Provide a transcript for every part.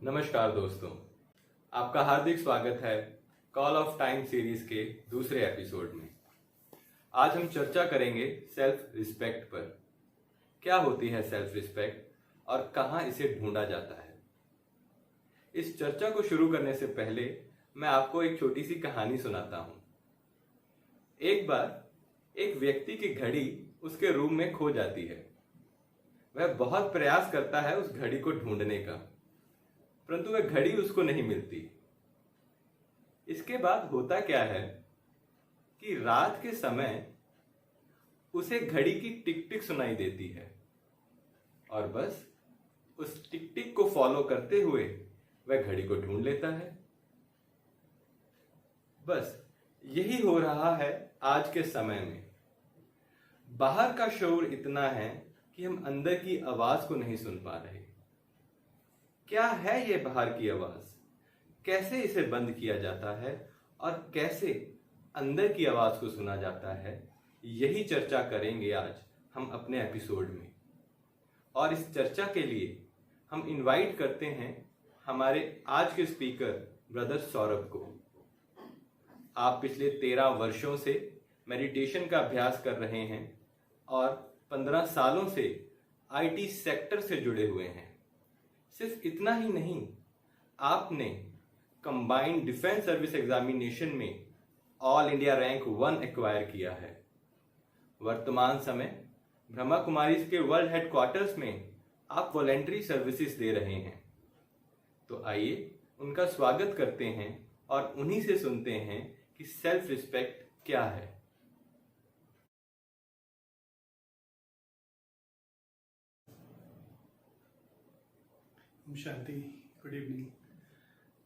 नमस्कार दोस्तों, आपका हार्दिक स्वागत है कॉल ऑफ टाइम सीरीज के दूसरे एपिसोड में। आज हम चर्चा करेंगे सेल्फ रिस्पेक्ट पर। क्या होती है सेल्फ रिस्पेक्ट और कहाँ इसे ढूंढा जाता है। इस चर्चा को शुरू करने से पहले मैं आपको एक छोटी सी कहानी सुनाता हूँ। एक बार एक व्यक्ति की घड़ी उसके रूम में खो जाती है। वह बहुत प्रयास करता है उस घड़ी को ढूंढने का, परंतु वह घड़ी उसको नहीं मिलती। इसके बाद होता क्या है कि रात के समय उसे घड़ी की टिक टिक सुनाई देती है और बस उस टिक टिक को फॉलो करते हुए वह घड़ी को ढूंढ लेता है। बस यही हो रहा है आज के समय में। बाहर का शोर इतना है कि हम अंदर की आवाज को नहीं सुन पा रहे। क्या है ये बाहर की आवाज, कैसे इसे बंद किया जाता है और कैसे अंदर की आवाज को सुना जाता है, यही चर्चा करेंगे आज हम अपने एपिसोड में। और इस चर्चा के लिए हम इनवाइट करते हैं हमारे आज के स्पीकर ब्रदर सौरभ को। आप पिछले 13 वर्षों से मेडिटेशन का अभ्यास कर रहे हैं और 15 सालों से आईटी सेक्टर से जुड़े हुए हैं। सिर्फ इतना ही नहीं, आपने कंबाइंड डिफेंस सर्विस एग्जामिनेशन में ऑल इंडिया रैंक 1 एक्वायर किया है। वर्तमान समय ब्रह्मा कुमारीज के वर्ल्ड हेडक्वार्टर्स में आप वॉलेंट्री सर्विसेज दे रहे हैं। तो आइए उनका स्वागत करते हैं और उन्हीं से सुनते हैं कि सेल्फ रिस्पेक्ट क्या है। शांति, गुड इवनिंग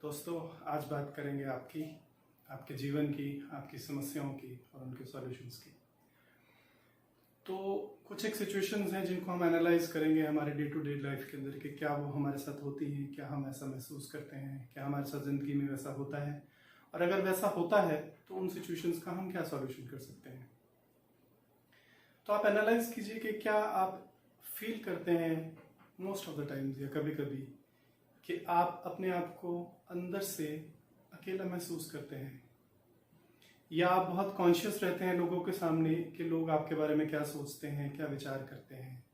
दोस्तों। आज बात करेंगे आपके जीवन की, आपकी समस्याओं की और उनके सॉल्यूशंस की। तो कुछ एक सिचुएशंस हैं जिनको हम एनालाइज करेंगे हमारे डे टू डे लाइफ के अंदर कि क्या वो हमारे साथ होती हैं, क्या हम ऐसा महसूस करते हैं, क्या हमारे साथ ज़िंदगी में वैसा होता है, और अगर वैसा होता है तो उन सिचुएशंस का हम क्या सॉल्यूशन कर सकते हैं। तो आप एनालाइज कीजिए कि क्या आप फील करते हैं मोस्ट ऑफ द टाइम्स या कभी कभी कि आप अपने आप को अंदर से अकेला महसूस करते हैं, या आप बहुत कॉन्शियस रहते हैं लोगों के सामने कि लोग आपके बारे में क्या सोचते हैं, क्या विचार करते हैं,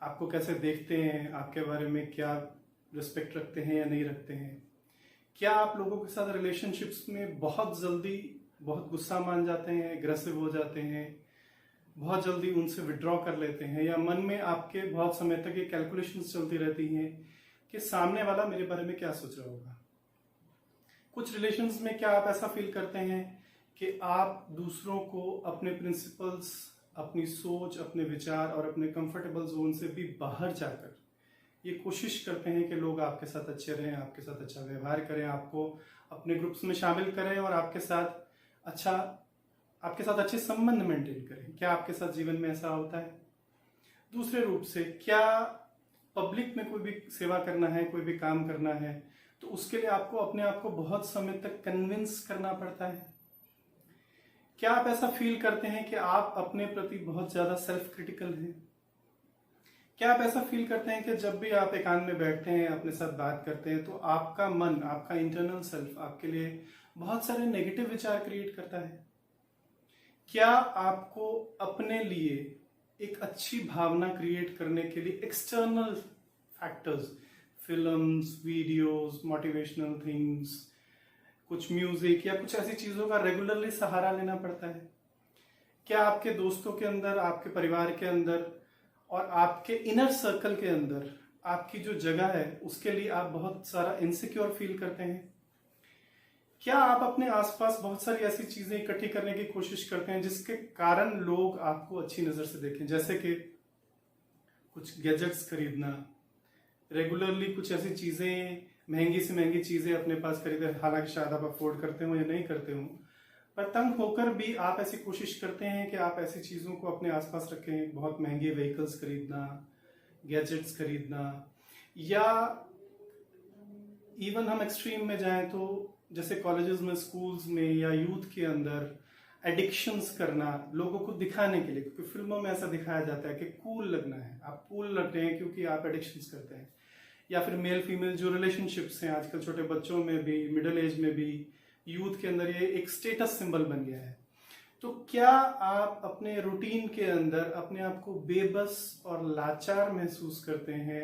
आपको कैसे देखते हैं, आपके बारे में क्या रिस्पेक्ट रखते हैं या नहीं रखते हैं। क्या आप लोगों के साथ रिलेशनशिप्स में बहुत जल्दी बहुत गुस्सा मान जाते हैं, एग्रेसिव हो जाते हैं, बहुत जल्दी उनसे विड्रॉ कर लेते हैं, या मन में आपके बहुत समय तक ये कैलकुलेशंस चलती रहती हैं कि सामने वाला मेरे बारे में क्या सोच रहा होगा। कुछ रिलेशंस में क्या आप ऐसा फील करते हैं कि आप दूसरों को अपने प्रिंसिपल्स, अपनी सोच, अपने विचार और अपने कंफर्टेबल जोन से भी बाहर जाकर ये कोशिश करते हैं कि लोग आपके साथ अच्छे रहें, आपके साथ अच्छा व्यवहार करें, आपको अपने ग्रुप्स में शामिल करें और आपके साथ अच्छे संबंध मेंटेन करें। क्या आपके साथ जीवन में ऐसा होता है? दूसरे रूप से, क्या पब्लिक में कोई भी सेवा करना है, कोई भी काम करना है, तो उसके लिए आपको अपने आप को बहुत समय तक कन्विंस करना पड़ता है? क्या आप ऐसा फील करते हैं कि आप अपने प्रति बहुत ज्यादा सेल्फ क्रिटिकल हैं? क्या आप ऐसा फील करते हैं कि जब भी आप एकांत में बैठते हैं, अपने साथ बात करते हैं, तो आपका मन, आपका इंटरनल सेल्फ आपके लिए बहुत सारे नेगेटिव विचार क्रिएट करता है? क्या आपको अपने लिए एक अच्छी भावना क्रिएट करने के लिए external factors, films, videos, motivational things, कुछ म्यूजिक या कुछ ऐसी चीजों का रेगुलरली सहारा लेना पड़ता है? क्या आपके दोस्तों के अंदर, आपके परिवार के अंदर और आपके इनर सर्कल के अंदर आपकी जो जगह है उसके लिए आप बहुत सारा इनसिक्योर फील करते हैं? क्या आप अपने आसपास बहुत सारी ऐसी चीजें इकट्ठी करने की कोशिश करते हैं जिसके कारण लोग आपको अच्छी नजर से देखें, जैसे कि कुछ गैजेट्स खरीदना, रेगुलरली कुछ ऐसी चीजें, महंगी से महंगी चीजें अपने पास खरीदे, हालांकि शायद आप अफोर्ड करते हो या नहीं करते हो, पर तंग होकर भी आप ऐसी कोशिश करते हैं कि आप ऐसी चीजों को अपने आसपास रखें। बहुत महंगे व्हीकल्स खरीदना, गैजेट्स खरीदना, या इवन हम एक्सट्रीम में जाएं तो जैसे कॉलेजेस में, स्कूल्स में या यूथ के अंदर एडिक्शंस करना लोगों को दिखाने के लिए, क्योंकि फिल्मों में ऐसा दिखाया जाता है कि कूल लगना है, आप कूल लगते हैं क्योंकि आप एडिक्शंस करते हैं। या फिर मेल फीमेल जो रिलेशनशिप्स हैं आजकल छोटे बच्चों में भी, मिडिल एज में भी, यूथ के अंदर ये एक स्टेटस सिंबल बन गया है। तो क्या आप अपने रूटीन के अंदर अपने आप को बेबस और लाचार महसूस करते हैं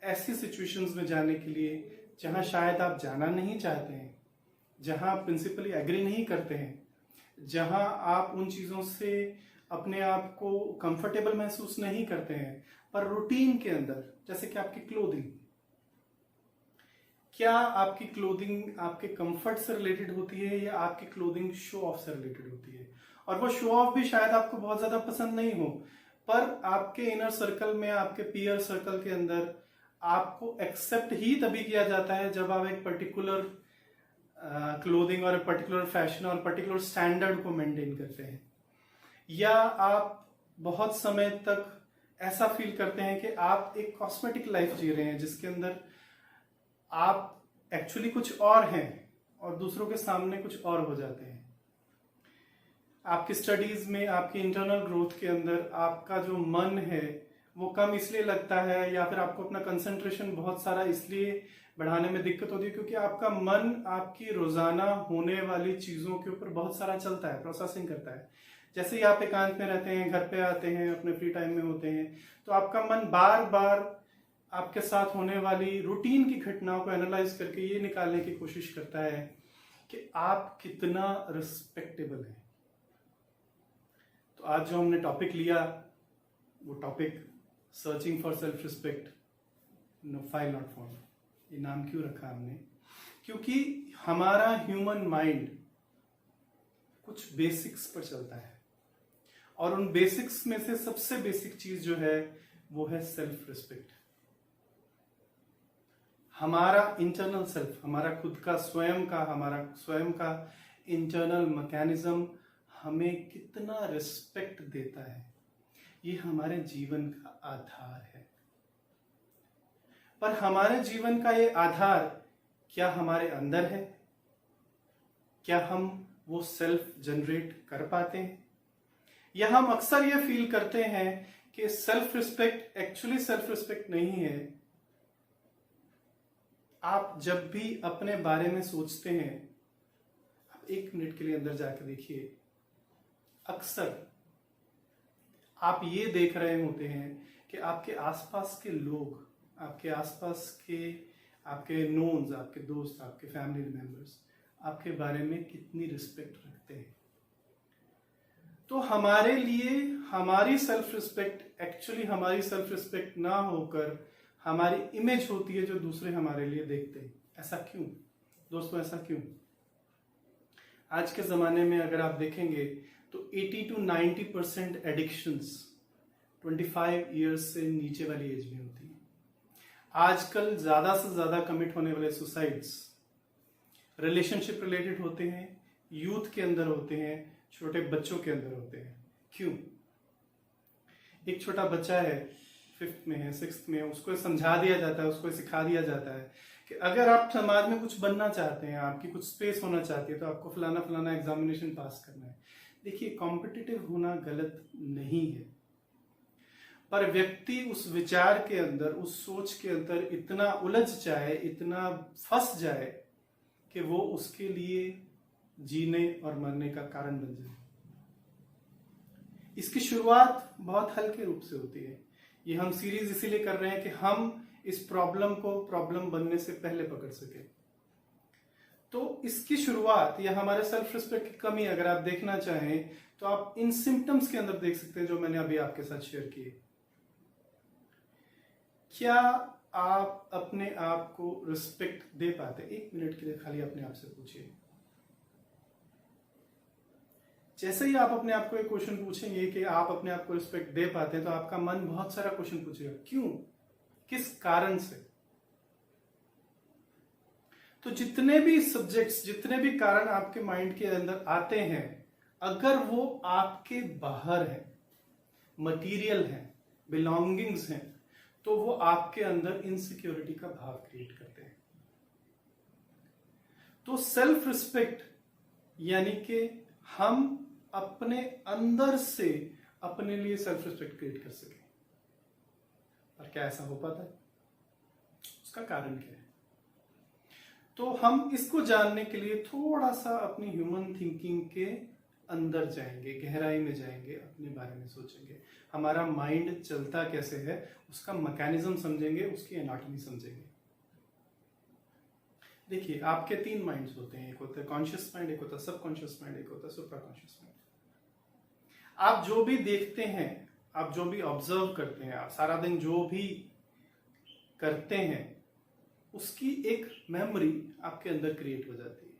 ऐसी सिचुएशंस में जाने के लिए जहां शायद आप जाना नहीं चाहते हैं, जहां आप प्रिंसिपली एग्री नहीं करते हैं, जहां आप उन चीजों से अपने आप को कंफर्टेबल महसूस नहीं करते हैं, पर रूटीन के अंदर जैसे कि आपकी क्लोथिंग, क्या आपकी क्लोथिंग आपके कंफर्ट से रिलेटेड होती है या आपकी क्लोथिंग शो ऑफ से रिलेटेड होती है? और वो शो ऑफ भी शायद आपको बहुत ज्यादा पसंद नहीं हो, पर आपके इनर सर्कल में, आपके पीयर सर्कल के अंदर आपको एक्सेप्ट ही तभी किया जाता है जब आप एक पर्टिकुलर क्लोथिंग और पर्टिकुलर फैशन और पर्टिकुलर स्टैंडर्ड को मेंटेन करते हैं, या आप बहुत समय तक ऐसा फील करते हैं कि आप एक कॉस्मेटिक लाइफ जी रहे हैं जिसके अंदर आप एक्चुअली कुछ और हैं और दूसरों के सामने कुछ और हो जाते हैं। आपकी स्टडीज में, आपकी इंटरनल ग्रोथ के अंदर आपका जो मन है वो कम इसलिए लगता है, या फिर आपको अपना कंसंट्रेशन बहुत सारा इसलिए बढ़ाने में दिक्कत होती है क्योंकि आपका मन आपकी रोजाना होने वाली चीजों के ऊपर बहुत सारा चलता है, प्रोसेसिंग करता है। जैसे ही आप एकांत में रहते हैं, घर पे आते हैं, अपने फ्री टाइम में होते हैं, तो आपका मन बार बार आपके साथ होने वाली रूटीन की घटनाओं को एनालाइज करके ये निकालने की कोशिश करता है कि आप कितना रिस्पेक्टेबल हैं। तो आज जो हमने टॉपिक लिया वो topic searching for self respect, no file not found. ये नाम क्यों रखा हमने? क्योंकि हमारा ह्यूमन माइंड कुछ बेसिक्स पर चलता है और उन बेसिक्स में से सबसे बेसिक चीज जो है वो है सेल्फ रिस्पेक्ट। हमारा इंटरनल सेल्फ, हमारा खुद का हमारा स्वयं का इंटरनल मैकेनिज्म हमें कितना रिस्पेक्ट देता है, ये हमारे जीवन का आधार है। पर हमारे जीवन का ये आधार क्या हमारे अंदर है? क्या हम वो सेल्फ जनरेट कर पाते हैं? या हम अक्सर ये फील करते हैं कि self respect actually self respect नहीं है। आप जब भी अपने बारे में सोचते हैं, आप 1 मिनट के लिए अंदर जाकर देखिए, अक्सर आप ये देख रहे होते हैं कि आपके आसपास के लोग, आपके आसपास के आपके नोन्स, आपके दोस्त, आपके फैमिली मेंबर्स आपके बारे में कितनी रिस्पेक्ट रखते हैं। तो हमारे लिए हमारी सेल्फ रिस्पेक्ट एक्चुअली हमारी सेल्फ रिस्पेक्ट ना होकर हमारी इमेज होती है जो दूसरे हमारे लिए देखते हैं। ऐसा क्यों दोस्तों, ऐसा क्यों? आज के जमाने में अगर आप देखेंगे तो 80 to 90% एडिक्शंस 25 ईयर्स से नीचे वाली एज में होती है। आजकल ज्यादा से ज्यादा कमिट होने वाले सुसाइड्स रिलेशनशिप रिलेटेड होते हैं, यूथ के अंदर होते हैं, छोटे बच्चों के अंदर होते हैं। क्यों? एक छोटा बच्चा है, 5th में है, 6th में है, उसको समझा दिया जाता है, उसको सिखा दिया जाता है कि अगर आप समाज में कुछ बनना चाहते हैं, आपकी कुछ स्पेस होना चाहती है, तो आपको फलाना फलाना एग्जामिनेशन पास करना है। देखिए, कॉम्पिटिटिव होना गलत नहीं है, पर व्यक्ति उस विचार के अंदर, उस सोच के अंदर इतना उलझ जाए, इतना फंस जाए कि वो उसके लिए जीने और मरने का कारण बन जाए। इसकी शुरुआत बहुत हल्के रूप से होती है। ये हम सीरीज इसीलिए कर रहे हैं कि हम इस प्रॉब्लम को प्रॉब्लम बनने से पहले पकड़ सके। तो इसकी शुरुआत या हमारे सेल्फ रिस्पेक्ट की कमी अगर आप देखना चाहें तो आप इन सिम्टम्स के अंदर देख सकते हैं जो मैंने अभी आपके साथ शेयर किए। क्या आप अपने आप को रिस्पेक्ट दे पाते? 1 मिनट के लिए खाली अपने आप से पूछिए। जैसे ही आप अपने आप को एक क्वेश्चन पूछेंगे कि आप अपने आप को रिस्पेक्ट दे पाते हैं, तो आपका मन बहुत सारा क्वेश्चन पूछेगा, क्यों, किस कारण से? तो जितने भी सब्जेक्ट्स, जितने भी कारण आपके माइंड के अंदर आते हैं, अगर वो आपके बाहर है, मटीरियल है, बिलोंगिंग्स हैं, तो वो आपके अंदर इनसिक्योरिटी का भाव क्रिएट करते हैं। तो सेल्फ रिस्पेक्ट यानी कि हम अपने अंदर से अपने लिए सेल्फ रिस्पेक्ट क्रिएट कर सके। और क्या ऐसा हो पाता है? उसका कारण क्या है? तो हम इसको जानने के लिए थोड़ा सा अपनी ह्यूमन थिंकिंग के अंदर जाएंगे, गहराई में जाएंगे, अपने बारे में सोचेंगे, हमारा माइंड चलता कैसे है, उसका मैकेनिज्म समझेंगे, उसकी एनाटॉमी समझेंगे। देखिए, आपके 3 माइंड्स होते हैं, एक होता है कॉन्शियस माइंड, एक होता है सबकॉन्शियस माइंड, एक होता है सुप्रा कॉन्शियस माइंड। आप जो भी देखते हैं, आप जो भी ऑब्जर्व करते हैं, आप सारा दिन जो भी करते हैं, उसकी एक मेमोरी आपके अंदर क्रिएट हो जाती है।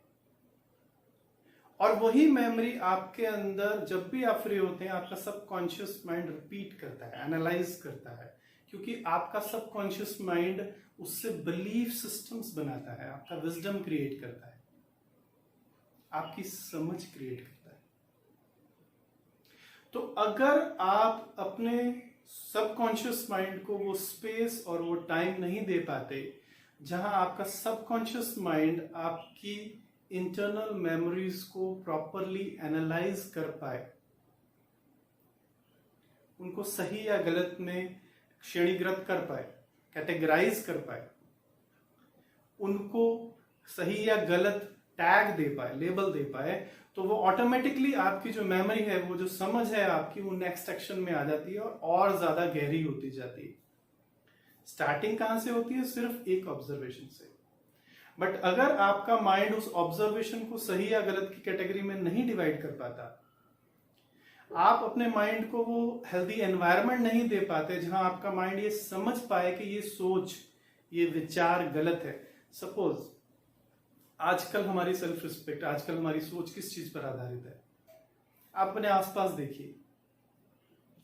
और वही मेमोरी आपके अंदर जब भी आप फ्री होते हैं, आपका सबकॉन्शियस माइंड रिपीट करता है, एनालाइज करता है, क्योंकि आपका सबकॉन्शियस माइंड उससे बिलीफ सिस्टम्स बनाता है, आपका विजडम क्रिएट करता है, आपकी समझ क्रिएट करता है। तो अगर आप अपने सबकॉन्शियस माइंड को वो स्पेस और वो टाइम नहीं दे पाते जहां आपका सबकॉन्शियस माइंड आपकी इंटरनल मेमोरीज को प्रॉपरली एनालाइज कर पाए, उनको सही या गलत में श्रेणीगत कर पाए, कैटेगराइज कर पाए, उनको सही या गलत टैग दे पाए, लेबल दे पाए, तो वो ऑटोमेटिकली आपकी जो मेमोरी है, वो जो समझ है आपकी, वो नेक्स्ट एक्शन में आ जाती है और ज्यादा गहरी होती जाती है। स्टार्टिंग कहां से होती है? सिर्फ एक ऑब्जर्वेशन से। बट अगर आपका माइंड उस ऑब्जर्वेशन को सही या गलत की कैटेगरी में नहीं डिवाइड कर पाता, आप अपने माइंड को वो हेल्दी एनवायरनमेंट नहीं दे पाते जहां आपका माइंड ये समझ पाए कि ये सोच, ये विचार गलत है। सपोज आजकल हमारी सेल्फ रिस्पेक्ट, आजकल हमारी सोच किस चीज पर आधारित है? आप अपने आसपास देखिए,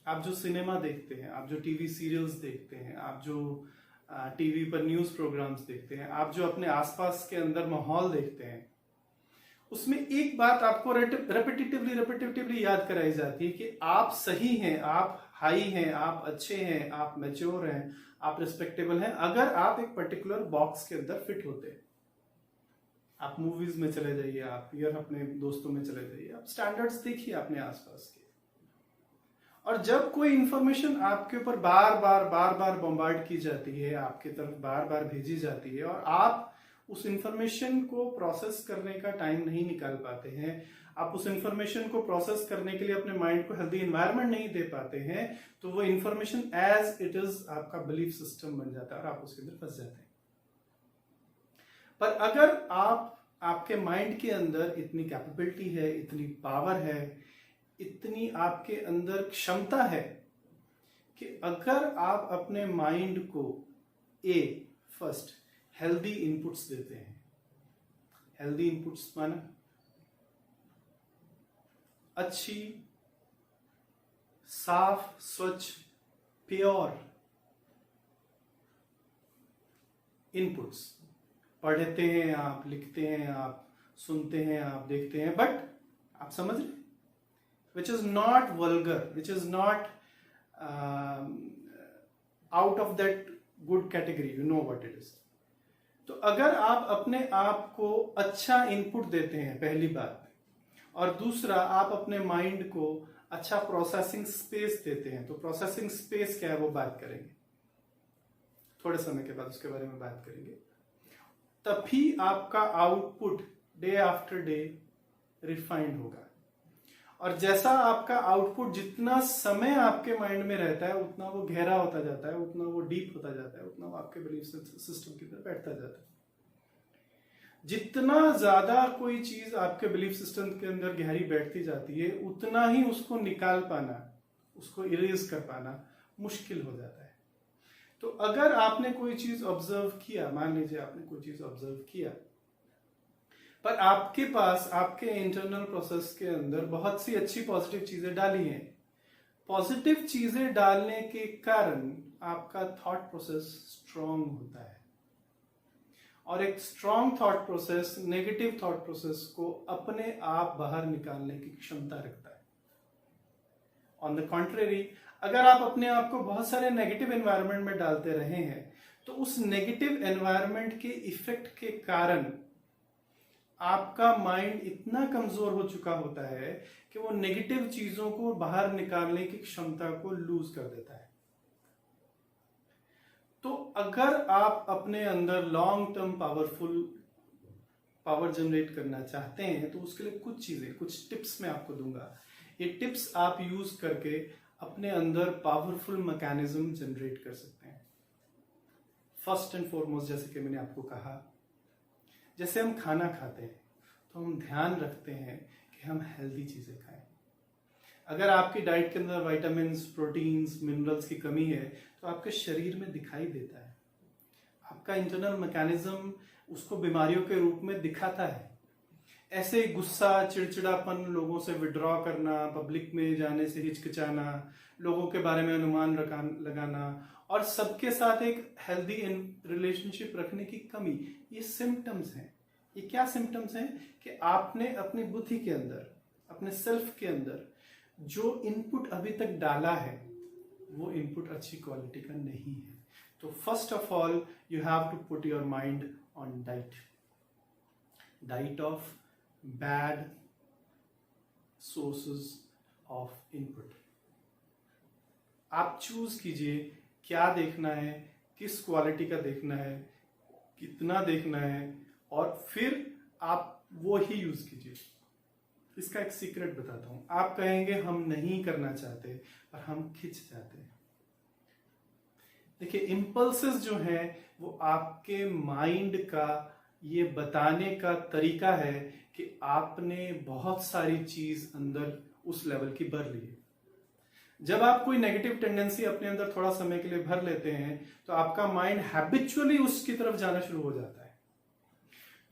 आप जो सिनेमा देखते हैं, आप जो टीवी सीरियल्स देखते हैं, आप जो टीवी पर न्यूज प्रोग्राम्स देखते हैं, आप जो अपने आसपास के अंदर माहौल देखते हैं, उसमें एक बात आपको रेपिटेटिवली याद कराई जाती है कि आप सही हैं, आप हाई हैं, आप अच्छे हैं, आप मैच्योर हैं, आप रिस्पेक्टेबल हैं, अगर आप एक पर्टिकुलर बॉक्स के अंदर फिट होते हैं। आप मूवीज में चले जाइए, आप यार अपने दोस्तों में चले जाइए, आप स्टैंडर्ड्स देखिए अपने आसपास के। और जब कोई इंफॉर्मेशन आपके ऊपर बार बार बॉम्बार्ड की जाती है, आपकी तरफ बार बार भेजी जाती है, और आप उस इंफॉर्मेशन को प्रोसेस करने का टाइम नहीं निकाल पाते हैं, आप उस इंफॉर्मेशन को प्रोसेस करने के लिए अपने माइंड को हेल्दी एनवायरनमेंट नहीं दे पाते हैं, तो वो इंफॉर्मेशन एज इट इज आपका बिलीफ सिस्टम बन जाता है और आप उसके अंदर फंस जाते हैं। पर अगर आपके माइंड के अंदर इतनी कैपेबिलिटी है, इतनी पावर है, इतनी आपके अंदर क्षमता है कि अगर आप अपने माइंड को फर्स्ट हेल्दी इनपुट्स देते हैं। हेल्दी इनपुट्स माना अच्छी, साफ, स्वच्छ, प्योर इनपुट्स। पढ़ते हैं आप, लिखते हैं आप, सुनते हैं आप, देखते हैं, बट आप समझ रहे, which is not vulgar, which is not out of that good category, you know what it is. तो अगर आप अपने आप को अच्छा इनपुट देते हैं पहली बात, और दूसरा आप अपने माइंड को अच्छा प्रोसेसिंग स्पेस देते हैं, तो प्रोसेसिंग स्पेस क्या है वो बात करेंगे थोड़े समय के बाद, उसके बारे में बात करेंगे। तभी आपका output day after day refined होगा। और जैसा आपका आउटपुट जितना समय आपके माइंड में रहता है, उतना वो गहरा होता जाता है, उतना वो डीप होता जाता है, उतना वो आपके बिलीफ सिस्टम के अंदर बैठता जाता है। जितना ज्यादा कोई चीज आपके बिलीफ सिस्टम के अंदर गहरी बैठती जाती है, उतना ही उसको निकाल पाना, उसको इरेज कर पाना मुश्किल हो जाता है। तो अगर आपने कोई चीज ऑब्जर्व किया, मान लीजिए आपने कोई चीज ऑब्जर्व किया, पर आपके पास आपके इंटरनल प्रोसेस के अंदर बहुत सी अच्छी पॉजिटिव चीजें डाली हैं। पॉजिटिव चीजें डालने के कारण आपका थॉट प्रोसेस स्ट्रांग होता है, और एक strong thought process negative thought process को अपने आप बाहर निकालने की क्षमता रखता है। ऑन द कॉन्ट्रेरी, अगर आप अपने आप को बहुत सारे नेगेटिव एनवायरनमेंट में डालते रहे हैं, तो उस नेगेटिव एनवायरनमेंट के इफेक्ट के कारण आपका माइंड इतना कमजोर हो चुका होता है कि वो नेगेटिव चीजों को बाहर निकालने की क्षमता को लूज कर देता है। तो अगर आप अपने अंदर लॉन्ग टर्म पावर जनरेट करना चाहते हैं तो उसके लिए कुछ चीजें, कुछ टिप्स मैं आपको दूंगा। ये टिप्स आप यूज करके अपने अंदर पावरफुल मैकेनिज्म जनरेट कर सकते हैं। फर्स्ट एंड फॉरमोस्ट, जैसे कि मैंने आपको कहा, जैसे हम खाना खाते हैं तो हम ध्यान रखते हैं कि हम हेल्दी चीजें खाएं। अगर आपकी डाइट के अंदर विटामिन्स, प्रोटीन्स, मिनरल्स की कमी है तो आपके शरीर में दिखाई देता है। आपका इंटरनल मैकेनिज्म उसको बीमारियों के रूप में दिखाता है। ऐसे ही गुस्सा, चिड़चिड़ापन, लोगों से विड्रॉ करना, पब्लिक में जाने से हिचकिचाना, लोगों के बारे में अनुमान लगाना और सबके साथ एक हेल्दी रिलेशनशिप रखने की कमी, ये सिम्टम्स हैं। ये क्या सिम्टम्स हैं कि आपने अपनी बुद्धि के अंदर, अपने सेल्फ के अंदर जो इनपुट अभी तक डाला है वो इनपुट अच्छी क्वालिटी का नहीं है। तो first of all you have to put your mind on diet of bad sources of input. आप चूज कीजिए क्या देखना है, किस क्वालिटी का देखना है, कितना देखना है, और फिर आप वो ही यूज कीजिए। इसका एक सीक्रेट बताता हूं। आप कहेंगे हम नहीं करना चाहते पर हम खिंच जाते हैं। देखिए, इम्पल्सेस जो हैं वो आपके माइंड का ये बताने का तरीका है कि आपने बहुत सारी चीज अंदर उस लेवल की भर ली है। जब आप कोई नेगेटिव टेंडेंसी अपने अंदर थोड़ा समय के लिए भर लेते हैं तो आपका माइंड हैबिचुअली उसकी तरफ जाना शुरू हो जाता है।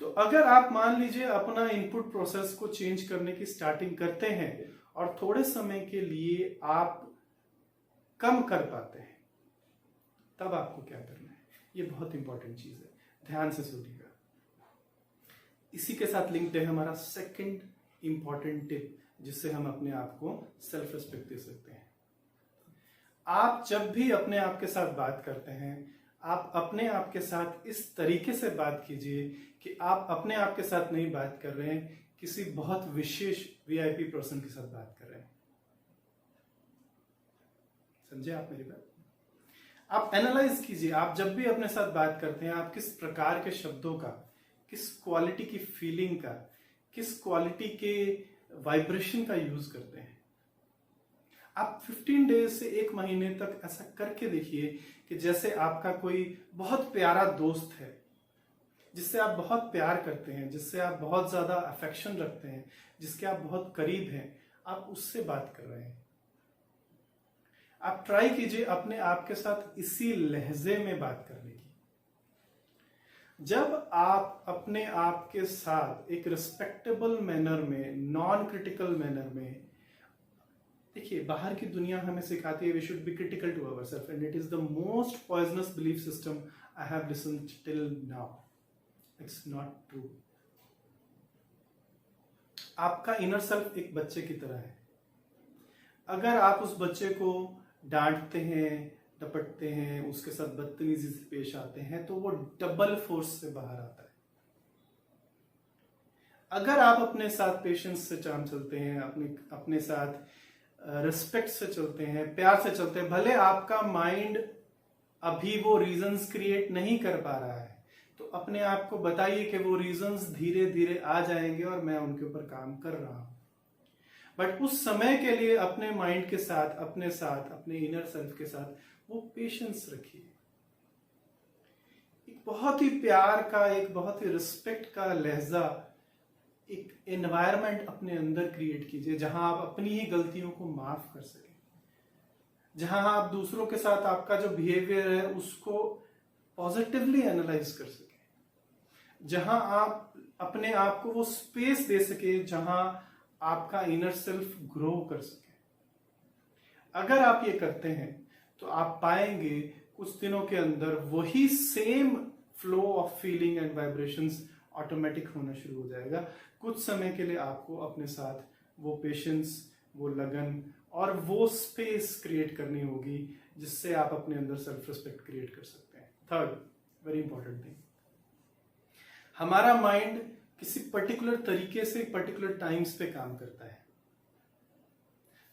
तो अगर आप मान लीजिए अपना इनपुट प्रोसेस को चेंज करने की स्टार्टिंग करते हैं और थोड़े समय के लिए आप कम कर पाते हैं, तब आपको क्या करना है, ये बहुत इंपॉर्टेंट चीज है, ध्यान से सुनिएगा। इसी के साथ लिंक्ड है हमारा सेकंड इंपॉर्टेंट टिप, जिससे हम अपने आप को सेल्फ रिस्पेक्ट दे सकते हैं। आप जब भी अपने आप के साथ बात करते हैं, आप अपने आप के साथ इस तरीके से बात कीजिए कि आप अपने आप के साथ नहीं बात कर रहे हैं, किसी बहुत विशेष वीआईपी पर्सन के साथ बात कर रहे हैं। समझे आप मेरी बात? आप एनालाइज कीजिए, आप जब भी अपने साथ बात करते हैं आप किस प्रकार के शब्दों का, किस क्वालिटी की फीलिंग का, किस क्वालिटी के वाइब्रेशन का यूज करते हैं। आप 15 डेज से 1 महीने तक ऐसा करके देखिए कि जैसे आपका कोई बहुत प्यारा दोस्त है, जिससे आप बहुत प्यार करते हैं, जिससे आप बहुत ज्यादा अफेक्शन रखते हैं, जिसके आप बहुत करीब हैं, आप उससे बात कर रहे हैं। आप ट्राई कीजिए अपने आप के साथ इसी लहजे में बात करने की। जब आप अपने आप के साथ एक रिस्पेक्टेबल मैनर में, नॉन क्रिटिकल मैनर में, देखिए बाहर की दुनिया हमें सिखाती है we should be critical to ourselves and it is the most poisonous belief system I have listened till now. It's not true. आपका इनर सेल्फ एक बच्चे की तरह है। अगर आप उस बच्चे को डांटते हैं, डपटते हैं, उसके साथ बदतमीजी से पेश आते हैं तो वो डबल फोर्स से बाहर आता है। अगर आप अपने साथ पेशेंस से काम चलते हैं, अपने साथ रिस्पेक्ट से चलते हैं, प्यार से चलते हैं, भले आपका माइंड अभी वो रीजंस क्रिएट नहीं कर पा रहा है, तो अपने आप को बताइए कि वो रीजंस धीरे धीरे आ जाएंगे और मैं उनके ऊपर काम कर रहा हूं। बट उस समय के लिए अपने माइंड के साथ, अपने इनर सेल्फ के साथ वो पेशेंस रखिए। एक बहुत ही प्यार का, एक बहुत ही रिस्पेक्ट का लहजा, एक एनवायरनमेंट अपने अंदर क्रिएट कीजिए जहां आप अपनी ही गलतियों को माफ कर सकें, जहां आप दूसरों के साथ आपका जो बिहेवियर है उसको पॉजिटिवली एनालाइज कर सकें, जहां आप अपने आप को वो स्पेस दे सके जहां आपका इनर सेल्फ ग्रो कर सके। अगर आप ये करते हैं तो आप पाएंगे कुछ दिनों के अंदर वही same flow of feeling and vibrations automatic होना शुरू हो जाएगा। कुछ समय के लिए आपको अपने साथ वो पेशेंस, वो लगन और वो स्पेस क्रिएट करनी होगी जिससे आप अपने अंदर सेल्फ रिस्पेक्ट क्रिएट कर सकते हैं। थर्ड वेरी इंपॉर्टेंट थिंग, हमारा माइंड किसी पर्टिकुलर तरीके से पर्टिकुलर टाइम्स पे काम करता है।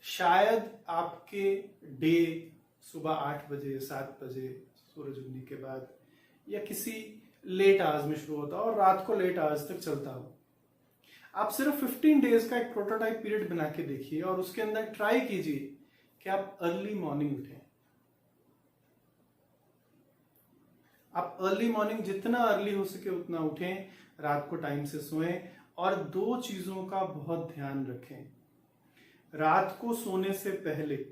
शायद आपके डे सुबह 8 बजे, 7 बजे, सूरज उगने के बाद, या किसी लेट आवर्स में शुरू होता हो और रात को लेट आवर्स तक चलता हो। आप सिर्फ 15 डेज का एक प्रोटोटाइप पीरियड बना के देखिए और उसके अंदर ट्राई कीजिए कि आप अर्ली मॉर्निंग उठें। आप अर्ली मॉर्निंग जितना अर्ली हो सके उतना उठें, रात को टाइम से सोएं, और 2 चीजों का बहुत ध्यान रखें। रात को सोने से पहले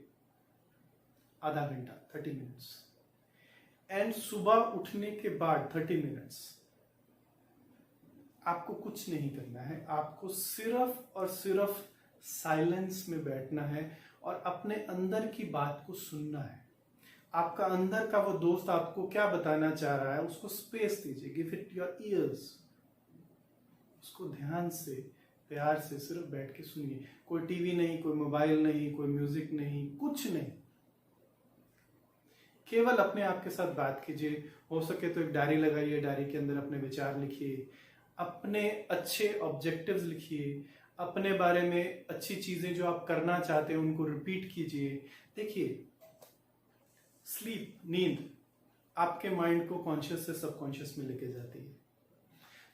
आधा घंटा 30 मिनट्स, एंड सुबह उठने के बाद 30 मिनट्स आपको कुछ नहीं करना है। आपको सिर्फ और सिर्फ साइलेंस में बैठना है और अपने अंदर की बात को सुनना है। आपका अंदर का वो दोस्त आपको क्या बताना चाह रहा है, उसको स्पेस दीजिए, गिव इट योर ईयर्स। उसको ध्यान से, प्यार से सिर्फ बैठ के सुनिए। कोई टीवी नहीं, कोई मोबाइल नहीं, कोई म्यूजिक नहीं, कुछ नहीं। केवल अपने आप के साथ बात कीजिए। हो सके तो एक डायरी लगाइए, डायरी के अंदर अपने विचार लिखिए, अपने अच्छे ऑब्जेक्टिव्स लिखिए, अपने बारे में अच्छी चीजें जो आप करना चाहते हैं उनको रिपीट कीजिए। देखिए, स्लीप, नींद आपके माइंड को कॉन्शियस से सबकॉन्शियस में लेके जाती है।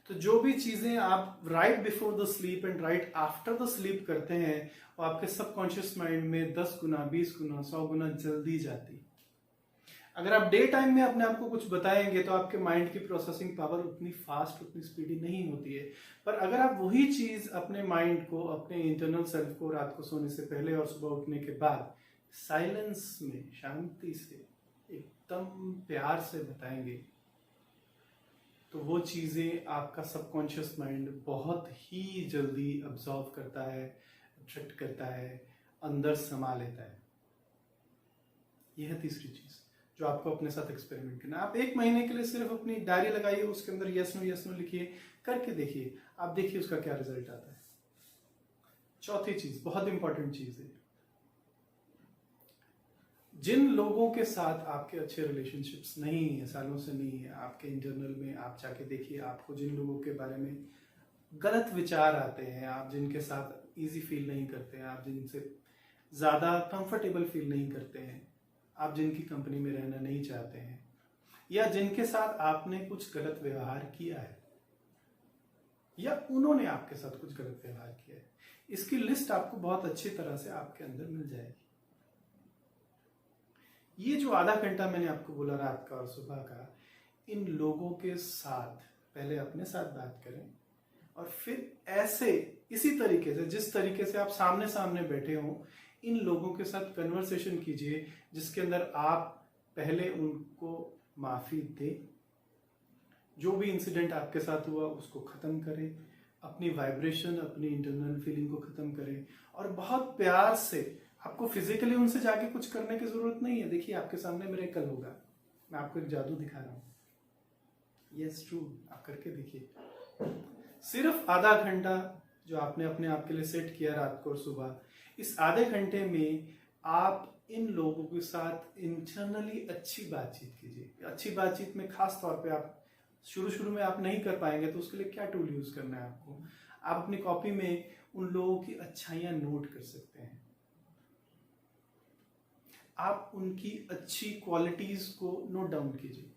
तो जो भी चीजें आप right before the sleep and right after the sleep करते हैं, वो आपके सबकॉन्शियस माइंड में 10 गुना, 20 गुना, 100 गुना जल्दी जाती है। अगर आप डे टाइम में अपने आप को कुछ बताएंगे तो आपके माइंड की प्रोसेसिंग पावर उतनी फास्ट, उतनी स्पीडी नहीं होती है। पर अगर आप वही चीज अपने माइंड को, अपने इंटरनल सेल्फ को रात को सोने से पहले और सुबह उठने के बाद साइलेंस में, शांति से, एकदम प्यार से बताएंगे, तो वो चीजें आपका सबकॉन्शियस माइंड बहुत ही जल्दी अब्सॉर्व करता है, अट्रैक्ट करता है, अंदर समा लेता है। यह है तीसरी चीज जो आपको अपने साथ एक्सपेरिमेंट करना है। आप 1 महीने के लिए सिर्फ अपनी डायरी लगाइए, उसके अंदर यस नो लिखिए, करके देखिए, आप देखिए उसका क्या रिजल्ट आता है। चौथी चीज, बहुत इंपॉर्टेंट चीज है, जिन लोगों के साथ आपके अच्छे रिलेशनशिप्स नहीं है, सालों से नहीं है, आपके इंटरनल में आप जाके देखिए, आपको जिन लोगों के बारे में गलत विचार आते हैं, आप जिनके साथ इजी फील नहीं करते हैं, आप जिनसे ज्यादा कंफर्टेबल फील नहीं करते हैं, आप जिनकी कंपनी में रहना नहीं चाहते हैं, या जिनके साथ आपने कुछ गलत व्यवहार किया है, या उन्होंने आपके साथ कुछ गलत व्यवहार किया है, इसकी लिस्ट आपको बहुत अच्छी तरह से आपके अंदर मिल जाएगी। ये जो आधा घंटा मैंने आपको बोला रात का और सुबह का, इन लोगों के साथ पहले अपने साथ बात करें, और फिर ऐसे इसी तरीके से, जिस तरीके से आप सामने सामने बैठे हों, इन लोगों के साथ कन्वर्सेशन कीजिए, जिसके अंदर आप पहले उनको माफी दें, जो भी इंसिडेंट आपके साथ हुआ उसको खत्म करें, अपनी वाइब्रेशन, अपनी इंटरनल फीलिंग को खत्म करें, और बहुत प्यार से, आपको फिजिकली उनसे जाके कुछ करने की जरूरत नहीं है। देखिए, आपके सामने मिरेकल होगा, मैं आपको एक जादू दिखा रहा हूं। यस, ट्रू, आप करके देखिए। सिर्फ आधा घंटा जो आपने अपने आप के लिए सेट किया रात को और सुबह, इस आधे घंटे में आप इन लोगों के साथ इंटरनली अच्छी बातचीत कीजिए। अच्छी बातचीत में खास तौर पे आप शुरू में आप नहीं कर पाएंगे, तो उसके लिए क्या टूल यूज करना है आपको, आप अपनी कॉपी में उन लोगों की अच्छाइयां नोट कर सकते हैं। आप उनकी अच्छी क्वालिटीज को नोट डाउन कीजिए।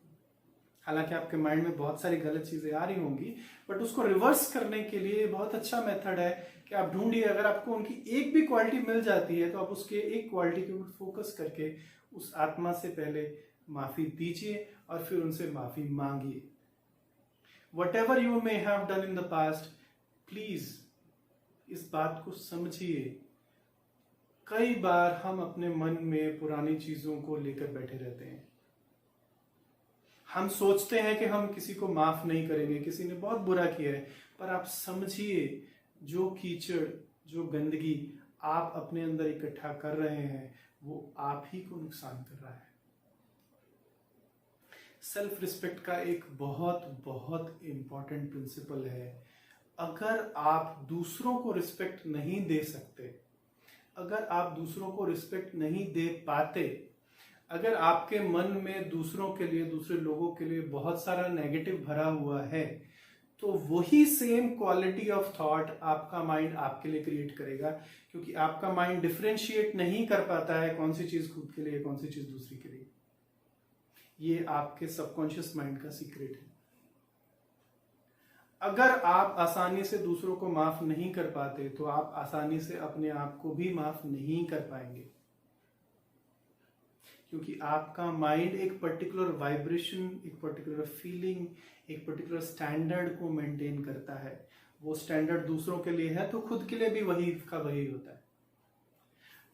हालांकि आपके माइंड में बहुत सारी गलत चीजें आ रही होंगी, बट उसको रिवर्स करने के लिए बहुत अच्छा मेथड है कि आप ढूंढिए। अगर आपको उनकी एक भी क्वालिटी मिल जाती है, तो आप उसके एक क्वालिटी के ऊपर फोकस करके उस आत्मा से पहले माफी दीजिए और फिर उनसे माफी मांगिए। Whatever you may have done in the past, please इस बात को समझिए। कई बार हम अपने मन में पुरानी चीजों को लेकर बैठे रहते हैं। हम सोचते हैं कि हम किसी को माफ नहीं करेंगे, किसी ने बहुत बुरा किया है, पर आप समझिए, जो कीचड़, जो गंदगी आप अपने अंदर इकट्ठा कर रहे हैं, वो आप ही को नुकसान कर रहा है। सेल्फ रिस्पेक्ट का एक बहुत बहुत इंपॉर्टेंट प्रिंसिपल है। अगर आप दूसरों को रिस्पेक्ट नहीं दे सकते, अगर आप दूसरों को रिस्पेक्ट नहीं दे पाते, अगर आपके मन में दूसरों के लिए, दूसरे लोगों के लिए बहुत सारा नेगेटिव भरा हुआ है, तो वही सेम क्वालिटी ऑफ थॉट आपका माइंड आपके लिए क्रिएट करेगा, क्योंकि आपका माइंड डिफरेंशिएट नहीं कर पाता है कौन सी चीज खुद के लिए, कौन सी चीज दूसरी के लिए। ये आपके सबकॉन्शियस माइंड का सीक्रेट है। अगर आप आसानी से दूसरों को माफ नहीं कर पाते तो आप आसानी से अपने आप को भी माफ नहीं कर पाएंगे, क्योंकि आपका माइंड एक पर्टिकुलर वाइब्रेशन, एक पर्टिकुलर फीलिंग, एक पर्टिकुलर स्टैंडर्ड को मेंटेन करता है। वो स्टैंडर्ड दूसरों के लिए है तो खुद के लिए भी वही का वही होता है।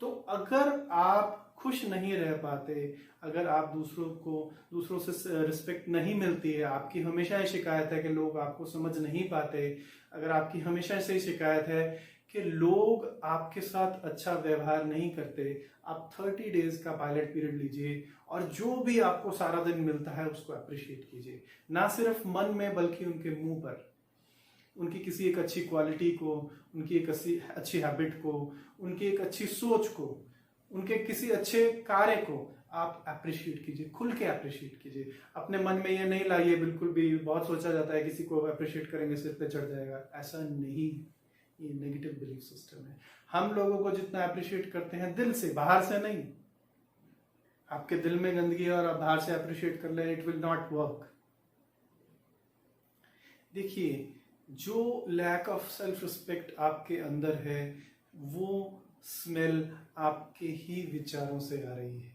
तो अगर आप खुश नहीं रह पाते, अगर आप दूसरों से रिस्पेक्ट नहीं मिलती है, आपकी हमेशा ही शिकायत है कि लोग आपको समझ नहीं पाते, अगर आपकी हमेशा से ही शिकायत है कि लोग आपके साथ अच्छा व्यवहार नहीं करते, आप 30 डेज का पायलट पीरियड लीजिए और जो भी आपको सारा दिन मिलता है उसको अप्रिशिएट कीजिए, ना सिर्फ मन में बल्कि उनके मुंह पर। उनकी किसी एक अच्छी क्वालिटी को, उनकी एक अच्छी हैबिट को, उनकी एक अच्छी सोच को, उनके किसी अच्छे कार्य को आप अप्रिशिएट कीजिए, खुल के अप्रिशिएट कीजिए। अपने मन में ये नहीं लाइए बिल्कुल भी। बहुत सोचा जाता है किसी को अप्रिशिएट करेंगे सिर पे चढ़ जाएगा, ऐसा नहीं। ये नेगेटिव बिलीफ सिस्टम है। हम लोगों को जितना अप्रिशिएट करते हैं दिल से, बाहर से नहीं। आपके दिल में गंदगी है और आप बाहर से अप्रिशिएट कर लें, इट विल नॉट वर्क। देखिए, जो लैक ऑफ सेल्फ रिस्पेक्ट आपके अंदर है वो स्मेल आपके ही विचारों से आ रही है।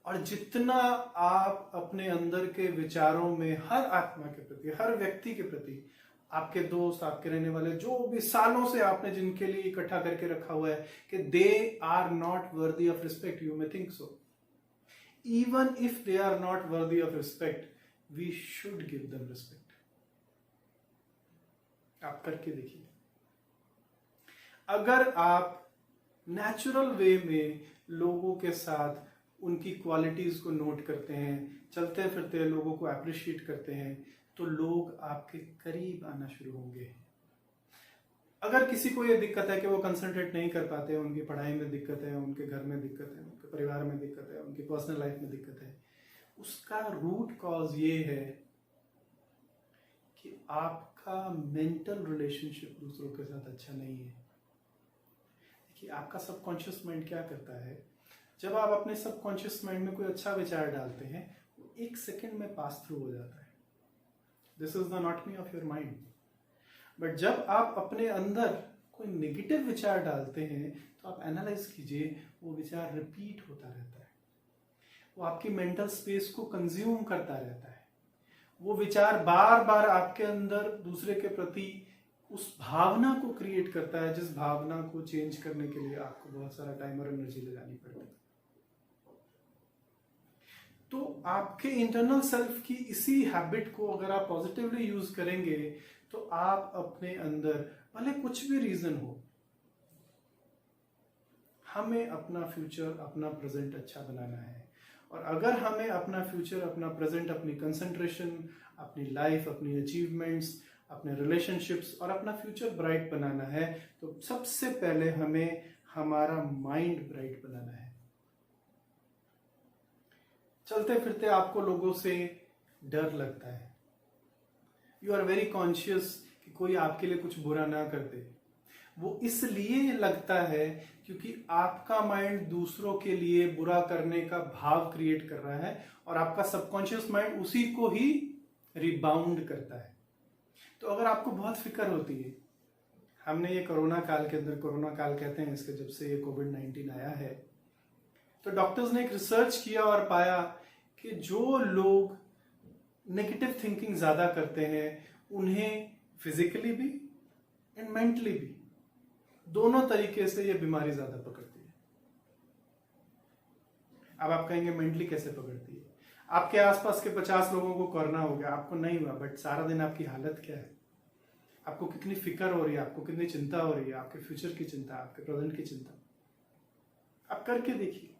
और जितना आप अपने अंदर के विचारों में हर आत्मा के प्रति, हर व्यक्ति के प्रति, आपके दोस्त, आपके रहने वाले, जो भी सालों से आपने जिनके लिए इकट्ठा करके रखा हुआ है कि they are not worthy of respect, you may think so. Even if they are not worthy of respect, we should give them respect. आप करके देखिए। अगर आप नेचुरल वे में लोगों के साथ उनकी क्वालिटीज को नोट करते हैं, चलते फिरते लोगों को अप्रिशिएट करते हैं, तो लोग आपके करीब आना शुरू होंगे। अगर किसी को ये दिक्कत है कि वो कंसंट्रेट नहीं कर पाते, उनकी पढ़ाई में दिक्कत है, उनके घर में दिक्कत है, उनके परिवार में दिक्कत है, उनकी पर्सनल लाइफ में दिक्कत है, उसका रूट कॉज ये है कि आपका मेंटल रिलेशनशिप दूसरों के साथ अच्छा नहीं है। देखिए, आपका सबकॉन्शियस माइंड क्या करता है, जब आप अपने सबकॉन्शियस माइंड में कोई अच्छा विचार डालते हैं, वो 1 सेकेंड में पास थ्रू हो जाता है। This is the anatomy of your mind. But जब आप अपने अंदर कोई नेगेटिव विचार डालते हैं तो आप एनालाइज कीजिए, वो विचार रिपीट होता रहता है, वो आपकी मेंटल स्पेस को कंज्यूम करता रहता है। वो विचार बार बार आपके अंदर दूसरे के प्रति उस भावना को क्रिएट करता है, जिस भावना को चेंज करने के लिए आपको बहुत सारा टाइम और एनर्जी लगानी पड़ती है। तो आपके इंटरनल सेल्फ की इसी हैबिट को अगर आप पॉजिटिवली यूज करेंगे तो आप अपने अंदर, भले कुछ भी रीजन हो, हमें अपना फ्यूचर, अपना प्रेजेंट अच्छा बनाना है। और अगर हमें अपना फ्यूचर, अपना प्रेजेंट, अपनी कंसंट्रेशन, अपनी लाइफ, अपनी अचीवमेंट्स, अपने रिलेशनशिप्स और अपना फ्यूचर ब्राइट बनाना है, तो सबसे पहले हमें हमारा माइंड ब्राइट बनाना है। चलते फिरते आपको लोगों से डर लगता है, यू आर वेरी कॉन्शियस कि कोई आपके लिए कुछ बुरा ना कर दे। वो इसलिए लगता है क्योंकि आपका माइंड दूसरों के लिए बुरा करने का भाव क्रिएट कर रहा है और आपका सबकॉन्शियस माइंड उसी को ही रिबाउंड करता है। तो अगर आपको बहुत फिक्र होती है, हमने ये कोरोना काल के अंदर, कोरोना काल कहते हैं इसके, जब से ये कोविड-19 आया है, तो डॉक्टर्स ने एक रिसर्च किया और पाया कि जो लोग नेगेटिव थिंकिंग ज्यादा करते हैं उन्हें फिजिकली भी एंड मेंटली भी, दोनों तरीके से ये बीमारी ज्यादा पकड़ती है। अब आप कहेंगे मेंटली कैसे पकड़ती है? आपके आसपास के 50 लोगों को कोरोना हो गया, आपको नहीं हुआ, बट सारा दिन आपकी हालत क्या है? आपको कितनी फिक्र हो रही है, आपको कितनी चिंता हो रही है, आपके फ्यूचर की चिंता, आपके प्रेजेंट की चिंता। आप करके देखिए।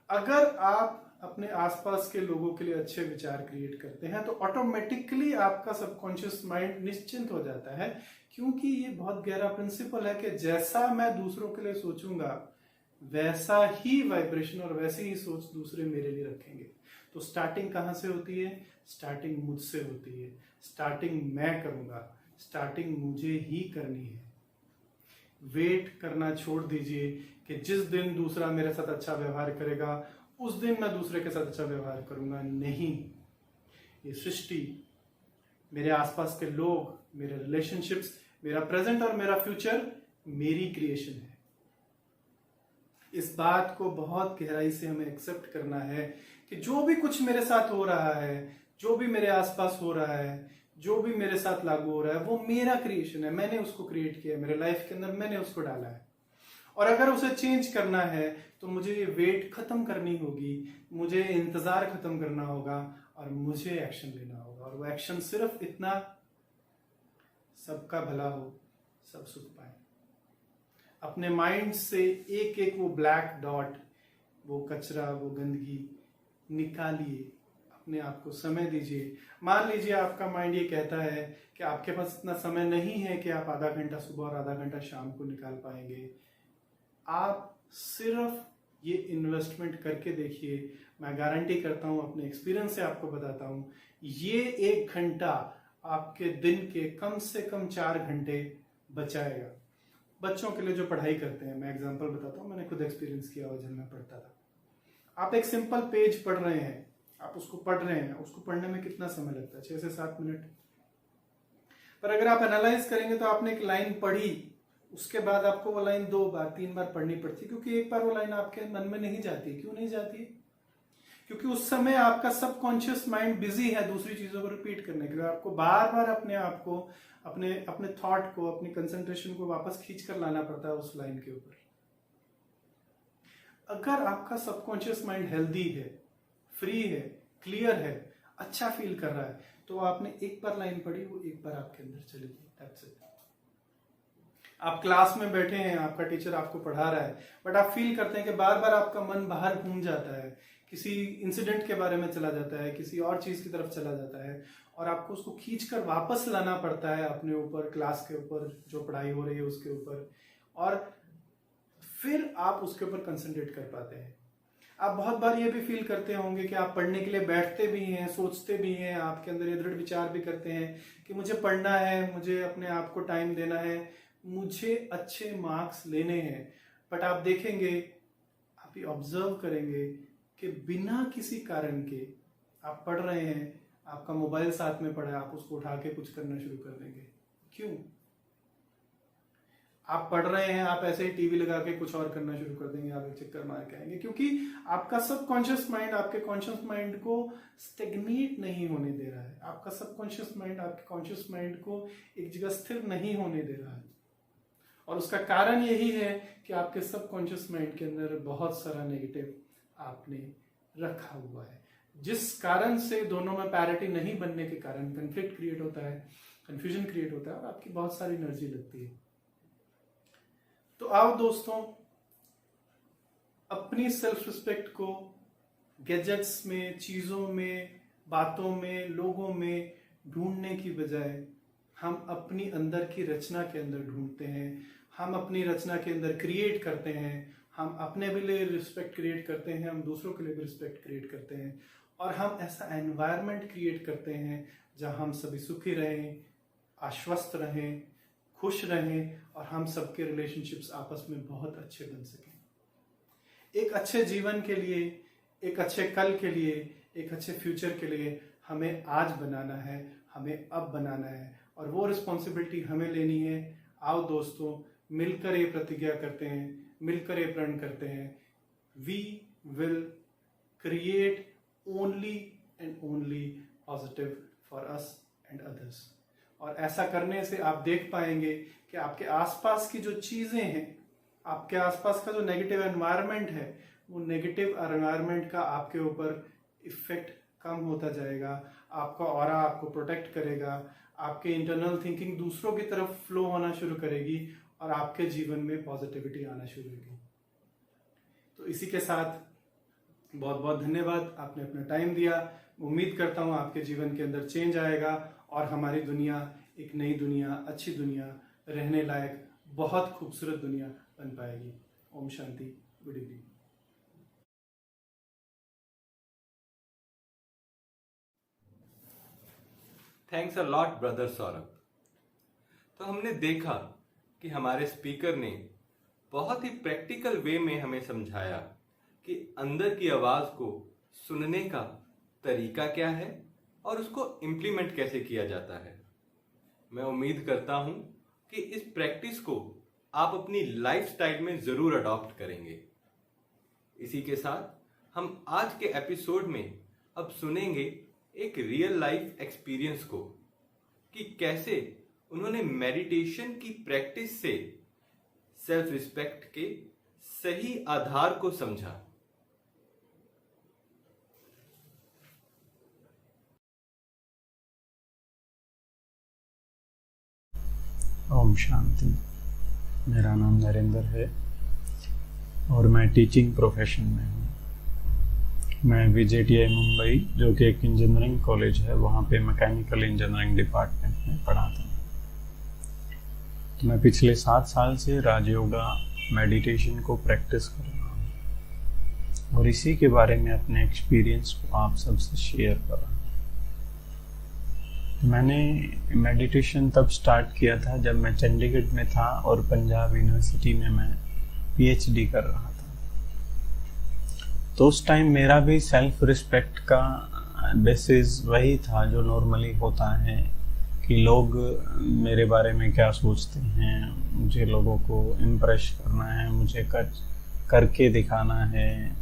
अगर आप अपने आसपास के लोगों के लिए अच्छे विचार क्रिएट करते हैं तो ऑटोमेटिकली आपका सबकॉन्शियस माइंड निश्चिंत हो जाता है, क्योंकि ये बहुत गहरा प्रिंसिपल है कि जैसा मैं दूसरों के लिए सोचूंगा वैसा ही वाइब्रेशन और वैसी ही सोच दूसरे मेरे लिए रखेंगे। तो स्टार्टिंग कहाँ से होती है? स्टार्टिंग मुझसे होती है। स्टार्टिंग मैं करूंगा, स्टार्टिंग मुझे ही करनी है। वेट करना छोड़ दीजिए कि जिस दिन दूसरा मेरे साथ अच्छा व्यवहार करेगा उस दिन मैं दूसरे के साथ अच्छा व्यवहार करूंगा। नहीं, ये सृष्टि, मेरे आसपास के लोग, मेरे रिलेशनशिप्स, मेरा प्रेजेंट और मेरा फ्यूचर मेरी क्रिएशन है। इस बात को बहुत गहराई से हमें एक्सेप्ट करना है कि जो भी कुछ मेरे साथ हो रहा है, जो भी मेरे आसपास हो रहा है, जो भी मेरे साथ लागू हो रहा है, वो मेरा क्रिएशन है। मैंने उसको क्रिएट किया है, मेरे लाइफ के अंदर मैंने उसको डाला है। और अगर उसे चेंज करना है तो मुझे ये वेट खत्म करनी होगी, मुझे इंतजार खत्म करना होगा और मुझे एक्शन लेना होगा। और वो एक्शन सिर्फ इतना, सबका भला हो, सब सुख पाए। अपने माइंड से एक एक वो ब्लैक डॉट, वो कचरा, वो गंदगी निकालिए। अपने आप को समय दीजिए। मान लीजिए आपका माइंड ये कहता है कि आपके पास इतना समय नहीं है कि आप आधा घंटा सुबह और आधा घंटा शाम को निकाल पाएंगे। आप सिर्फ ये इन्वेस्टमेंट करके देखिए। मैं गारंटी करता हूं, अपने एक्सपीरियंस से आपको बताता हूं, ये 1 घंटा आपके दिन के कम से कम 4 घंटे बचाएगा। बच्चों के लिए जो पढ़ाई करते हैं, मैं एग्जांपल बताता हूं, मैंने खुद एक्सपीरियंस किया हुआ जब मैं पढ़ता था। आप एक सिंपल पेज पढ़ रहे हैं, आप उसको पढ़ रहे हैं, उसको पढ़ने में कितना समय लगता है? 6 से 7 मिनट। पर अगर आप एनालाइज करेंगे तो आपने एक लाइन पढ़ी, उसके बाद आपको वो लाइन 2 बार 3 बार पढ़नी पड़ती है, क्योंकि एक बार वो लाइन आपके मन में नहीं जाती। क्यों नहीं जाती? क्योंकि उस समय आपका सबकॉन्शियस माइंड बिजी है दूसरी चीजों को रिपीट करने के लिए। आपको बार बार अपने आप को, अपने थॉट को, अपनी कंसंट्रेशन को वापस खींच कर लाना पड़ता है उस लाइन के ऊपर। अगर आपका सबकॉन्शियस माइंड हेल्दी है, फ्री है, क्लियर है, अच्छा फील कर रहा है, तो आपने एक बार लाइन पढ़ी, वो एक बार आपके अंदर चली गई। That's it. आप क्लास में बैठे हैं, आपका टीचर आपको पढ़ा रहा है, बट आप फील करते हैं कि बार बार आपका मन बाहर घूम जाता है, किसी इंसिडेंट के बारे में चला जाता है, किसी और चीज की तरफ चला जाता है, और आपको उसको खींचकर वापस लाना पड़ता है अपने ऊपर, क्लास के ऊपर, जो पढ़ाई हो रही है उसके ऊपर, और फिर आप उसके ऊपर कंसंट्रेट कर पाते हैं। आप बहुत बार ये भी फील करते होंगे कि आप पढ़ने के लिए बैठते भी हैं, सोचते भी हैं, आपके अंदर ये दृढ़ विचार भी करते हैं कि मुझे पढ़ना है, मुझे अपने आप को टाइम देना है, मुझे अच्छे मार्क्स लेने हैं। बट आप देखेंगे, आप ये ऑब्जर्व करेंगे कि बिना किसी कारण के आप पढ़ रहे हैं, आपका मोबाइल साथ में पड़ा है, आप उसको उठा के कुछ करना शुरू कर देंगे। क्यों? आप पढ़ रहे हैं, आप ऐसे ही टीवी लगा के कुछ और करना शुरू कर देंगे, आप एक चक्कर मार के आएंगे, क्योंकि आपका सबकॉन्शियस माइंड आपके कॉन्शियस माइंड को स्टेग्नेट नहीं होने दे रहा है। आपका सबकॉन्शियस माइंड आपके कॉन्शियस माइंड को एक जगह स्थिर नहीं होने दे रहा है। और उसका कारण यही है कि आपके सबकॉन्शियस माइंड के अंदर बहुत सारा नेगेटिव आपने रखा हुआ है, जिस कारण से दोनों में पैरिटी नहीं बनने के कारण कंफ्लिक्ट क्रिएट होता है, कंफ्यूजन क्रिएट होता है, और आपकी बहुत सारी एनर्जी लगती है। तो आओ दोस्तों, अपनी सेल्फ रिस्पेक्ट को गैजेट्स में, चीजों में, बातों में, लोगों में ढूंढने की बजाय हम अपनी अंदर की रचना के अंदर ढूंढते हैं। हम अपनी रचना के अंदर क्रिएट करते हैं। हम अपने भी लिए रिस्पेक्ट क्रिएट करते हैं, हम दूसरों के लिए भी रिस्पेक्ट क्रिएट करते हैं, और हम ऐसा एनवायरनमेंट क्रिएट करते हैं जहां हम सभी सुखी रहें, आश्वस्त रहें, खुश रहें, और हम सबके रिलेशनशिप्स आपस में बहुत अच्छे बन सकें। एक अच्छे जीवन के लिए, एक अच्छे कल के लिए, एक अच्छे फ्यूचर के लिए हमें आज बनाना है, हमें अब बनाना है, और वो रिस्पॉन्सिबिलिटी हमें लेनी है। आओ दोस्तों, मिलकर ये प्रतिज्ञा करते हैं, मिलकर ये प्रण करते हैं, we will create only and only positive for us and others. और ऐसा करने से आप देख पाएंगे कि आपके आसपास की जो चीजें हैं, आपके आसपास का जो नेगेटिव एनवायरनमेंट है, वो नेगेटिव एनवायरनमेंट का आपके ऊपर इफेक्ट कम होता जाएगा। आपका ऑरा आपको प्रोटेक्ट करेगा, आपके इंटरनल थिंकिंग दूसरों की तरफ फ्लो होना शुरू करेगी, और आपके जीवन में पॉजिटिविटी आना शुरू होगी। तो इसी के साथ बहुत बहुत धन्यवाद, आपने अपना टाइम दिया। उम्मीद करता हूँ आपके जीवन के अंदर चेंज आएगा, और हमारी दुनिया एक नई दुनिया, अच्छी दुनिया, रहने लायक बहुत खूबसूरत दुनिया बन पाएगी। ओम शांति। Good evening. Thanks a lot brother Saurabh. तो हमने देखा कि हमारे स्पीकर ने बहुत ही प्रैक्टिकल वे में हमें समझाया कि अंदर की आवाज को सुनने का तरीका क्या है और उसको इम्प्लीमेंट कैसे किया जाता है। मैं उम्मीद करता हूं कि इस प्रैक्टिस को आप अपनी लाइफस्टाइल में जरूर अडॉप्ट करेंगे। इसी के साथ हम आज के एपिसोड में अब सुनेंगे एक रियल लाइफ एक्सपीरियंस को कि कैसे उन्होंने मेडिटेशन की प्रैक्टिस से सेल्फ रिस्पेक्ट के सही आधार को समझा। ओम शांति। मेरा नाम नरेंद्र है और मैं टीचिंग प्रोफेशन में हूँ। मैं VJTI मुंबई, जो कि एक इंजीनियरिंग कॉलेज है, वहाँ पे मैकेनिकल इंजीनियरिंग डिपार्टमेंट में पढ़ाता हूँ। तो मैं पिछले 7 साल से राजयोगा मेडिटेशन को प्रैक्टिस कर रहा हूँ और इसी के बारे में अपने एक्सपीरियंस को आप सबसे शेयर कर रहा हूँ। मैंने मेडिटेशन तब स्टार्ट किया था जब मैं चंडीगढ़ में था और पंजाब यूनिवर्सिटी में मैं PhD कर रहा था। तो उस टाइम मेरा भी सेल्फ रिस्पेक्ट का बेसिस वही था जो नॉर्मली होता है कि लोग मेरे बारे में क्या सोचते हैं, मुझे लोगों को इम्प्रेस करना है, मुझे करके दिखाना है,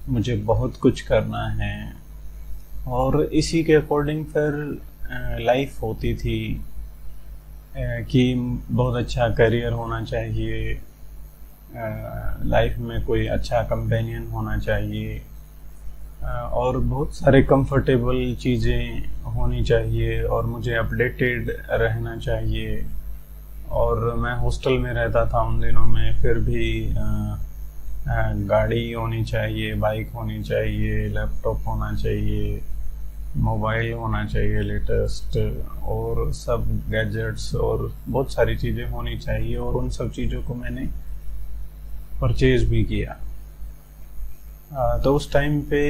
मुझे बहुत कुछ करना है और इसी के अकॉर्डिंग फिर लाइफ होती थी कि बहुत अच्छा करियर होना चाहिए, लाइफ में कोई अच्छा कंपेनियन होना चाहिए और बहुत सारे कंफर्टेबल चीज़ें होनी चाहिए और मुझे अपडेटेड रहना चाहिए। और मैं हॉस्टल में रहता था उन दिनों में, फिर भी गाड़ी होनी चाहिए, बाइक होनी चाहिए, लैपटॉप होना चाहिए, मोबाइल होना चाहिए लेटेस्ट और सब गैजेट्स और बहुत सारी चीज़ें होनी चाहिए और उन सब चीज़ों को मैंने परचेज भी किया। तो उस टाइम पे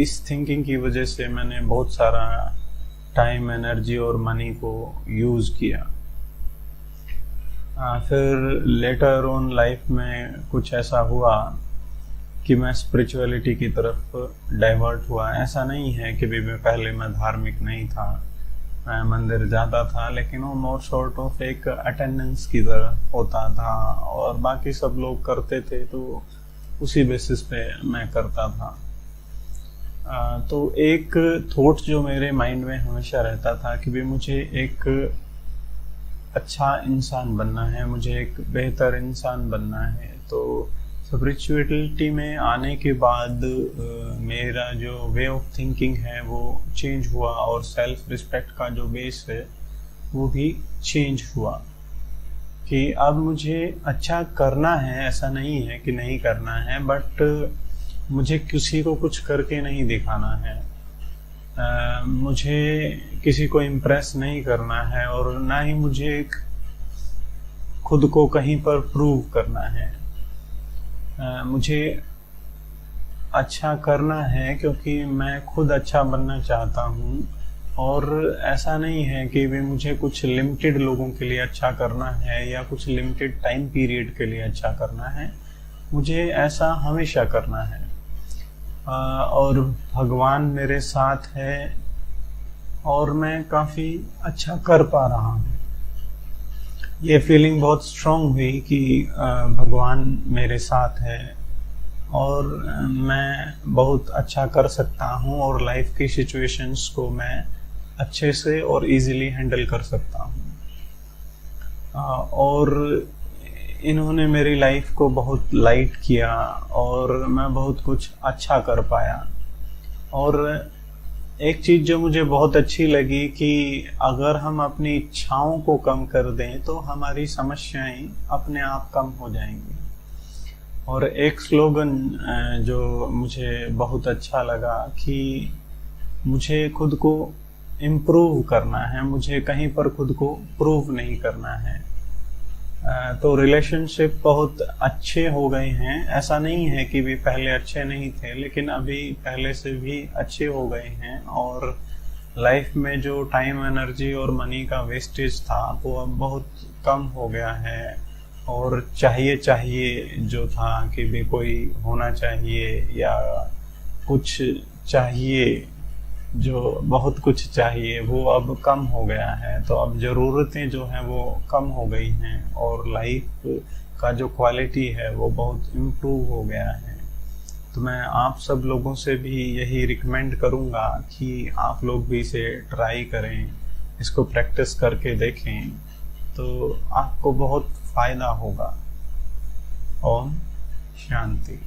इस थिंकिंग की वजह से मैंने बहुत सारा टाइम, एनर्जी और मनी को यूज़ किया। फिर लेटर ऑन लाइफ में कुछ ऐसा हुआ कि मैं स्पिरिचुअलिटी की तरफ डाइवर्ट हुआ। ऐसा नहीं है कि भी मैं धार्मिक नहीं था, मैं मंदिर जाता था, लेकिन वो मोर सॉर्ट ऑफ एक अटेंडेंस की तरह होता था और बाकी सब लोग करते थे तो उसी बेसिस पे मैं करता था। तो एक थॉट जो मेरे माइंड में हमेशा रहता था कि भी मुझे एक अच्छा इंसान बनना है, मुझे एक बेहतर इंसान बनना है। तो स्पिरिचुअलिटी में आने के बाद मेरा जो वे ऑफ थिंकिंग है वो चेंज हुआ और सेल्फ रिस्पेक्ट का जो बेस है वो भी चेंज हुआ कि अब मुझे अच्छा करना है, ऐसा नहीं है कि नहीं करना है, बट मुझे किसी को कुछ करके नहीं दिखाना है, मुझे किसी को इम्प्रेस नहीं करना है और ना ही मुझे खुद को कहीं पर प्रूव करना है। मुझे अच्छा करना है क्योंकि मैं खुद अच्छा बनना चाहता हूँ और ऐसा नहीं है कि भी मुझे कुछ लिमिटेड लोगों के लिए अच्छा करना है या कुछ लिमिटेड टाइम पीरियड के लिए अच्छा करना है, मुझे ऐसा हमेशा करना है। और भगवान मेरे साथ है और मैं काफ़ी अच्छा कर पा रहा हूँ। ये फीलिंग बहुत स्ट्रॉन्ग हुई कि भगवान मेरे साथ है और मैं बहुत अच्छा कर सकता हूँ और लाइफ की सिचुएशंस को मैं अच्छे से और इजीली हैंडल कर सकता हूँ। और इन्होंने मेरी लाइफ को बहुत लाइट किया और मैं बहुत कुछ अच्छा कर पाया। और एक चीज़ जो मुझे बहुत अच्छी लगी कि अगर हम अपनी इच्छाओं को कम कर दें तो हमारी समस्याएं अपने आप कम हो जाएंगी। और एक स्लोगन जो मुझे बहुत अच्छा लगा कि मुझे खुद को इम्प्रूव करना है, मुझे कहीं पर खुद को प्रूव नहीं करना है। तो रिलेशनशिप बहुत अच्छे हो गए हैं। ऐसा नहीं है कि भी पहले अच्छे नहीं थे, लेकिन अभी पहले से भी अच्छे हो गए हैं। और लाइफ में जो टाइम, एनर्जी और मनी का वेस्टेज था वो अब बहुत कम हो गया है। और चाहिए जो था कि भी कोई होना चाहिए या कुछ चाहिए, जो बहुत कुछ चाहिए वो अब कम हो गया है। तो अब ज़रूरतें जो हैं वो कम हो गई हैं और लाइफ का जो क्वालिटी है वो बहुत इम्प्रूव हो गया है। तो मैं आप सब लोगों से भी यही रिकमेंड करूँगा कि आप लोग भी इसे ट्राई करें, इसको प्रैक्टिस करके देखें, तो आपको बहुत फ़ायदा होगा। ओम शांति।